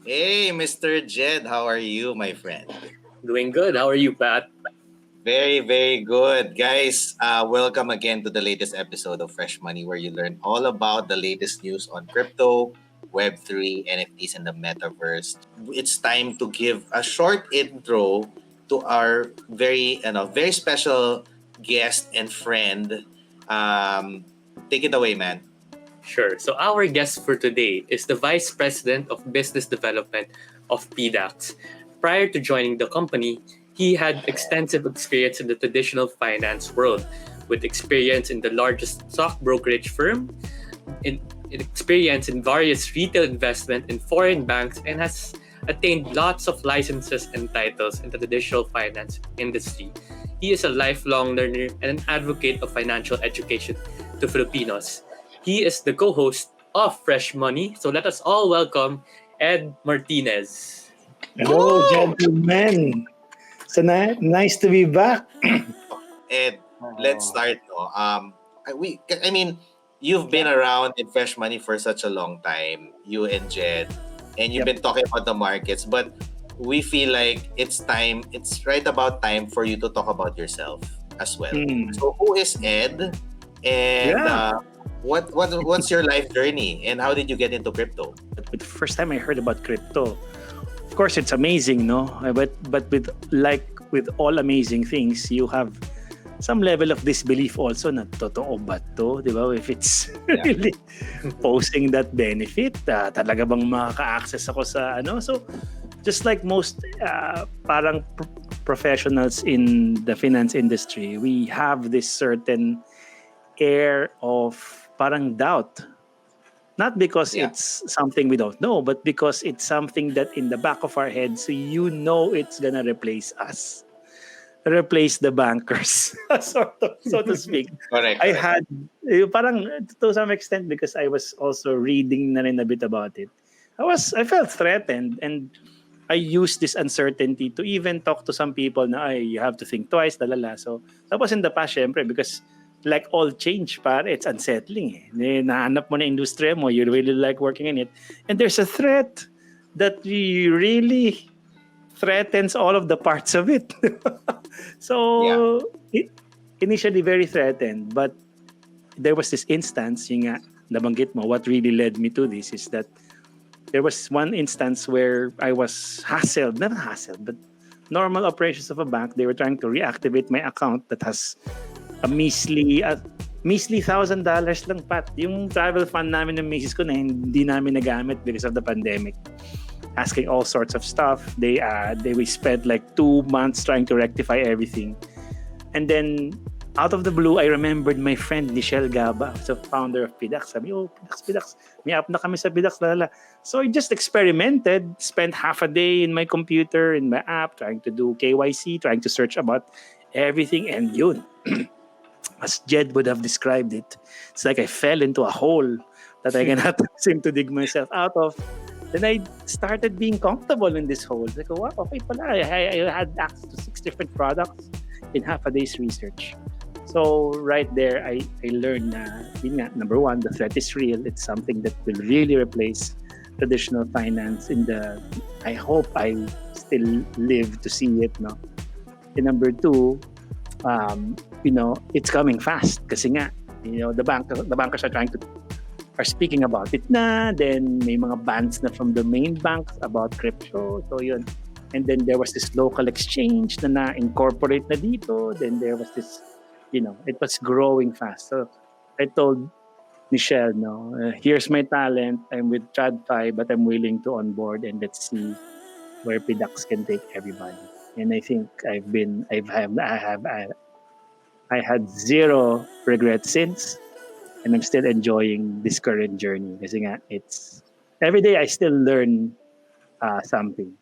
Hey, Mr. Jed, how are you, my friend? Doing good. How are you, Pat? Very, very good. Guys, welcome again to the latest episode of Fresh Money, where you learn all about the latest news on crypto, Web3, NFTs, and the metaverse. It's time to give a short intro to our very special guest and friend. Um, Take it away, man. Sure. So, our guest for today is the Vice President of Business Development of PDAX. Prior to joining the company, he had extensive experience in the traditional finance world, with experience in the largest stock brokerage firm, in experience in various retail investment in foreign banks, and has attained lots of licenses and titles in the traditional finance industry. He is a lifelong learner and an advocate of financial education to Filipinos. He is the co-host of Fresh Money. So let us all welcome Ed Martinez. Hello, Woo! gentlemen. Nice to be back. Ed, let's Oh, start. No? I mean, you've been yeah, around in Fresh Money for such a long time, you and Jed, and you've yep. been talking about the markets, but we feel like it's right about time for you to talk about yourself as well. Mm, So, who is Ed? And yeah. what's your life journey? And how did you get into crypto? But the first time I heard about crypto, of course, it's amazing, no? But with all amazing things, you have some level of disbelief also na totoo ba to, di ba? If it's Yeah. really posing that benefit, talaga bang makaka-access ako sa ano? So, just like most parang professionals in the finance industry, we have this certain air of parang doubt. Not because Yeah. it's something we don't know, but because it's something that in the back of our heads, so you know it's gonna replace us, replace the bankers, sort of, so to speak. Correct, I correct. had parang to some extent because I was also reading na rin a bit about it. I felt threatened, and I used this uncertainty to even talk to some people na ay you have to think twice, lalala. So tapos in the past syempre because like all change it's unsettling eh. Nahanap mo na industriya mo, you really like working in it. And there's a threat that really threatens all of the parts of it. Yeah. So initially very threatened, but there was this instance, yung nga, nabanggit mo, what really led me to this is that there was one instance where I was hassled, not hassled, but normal operations of a bank. They were trying to reactivate my account that has a measly $1,000 lang, Pat. Yung travel fund namin ng misis ko na hindi namin nagamit because of the pandemic. Asking all sorts of stuff. We spent like 2 months trying to rectify everything. And then out of the blue, I remembered my friend Michelle Gaba, the founder of PDAX. Sabi, PDAX. May app na kami sa PDAX, lalala. So I just experimented, spent half a day in my computer, in my app, trying to do KYC, trying to search about everything. And yun, as Jed would have described it, it's like I fell into a hole that I cannot seem to dig myself out of. Then I started being comfortable in this hole. Like, wow, okay pala. I had access to 6 different products in half a day's research. So right there, I learned number one, the threat is real. It's something that will really replace traditional finance I hope I still live to see it. No? And number two, it's coming fast. Kasi nga, the bankers are speaking about it na. Then may mga bans na from the main banks about crypto. So yun. And then there was this local exchange na incorporate na dito. Then there was this, it was growing fast. So I told Michelle, no, here's my talent. I'm with TradFi, but I'm willing to onboard and let's see where PDAX can take everybody. And I think I had zero regrets since, and I'm still enjoying this current journey. Kasi nga, it's every day I still learn something.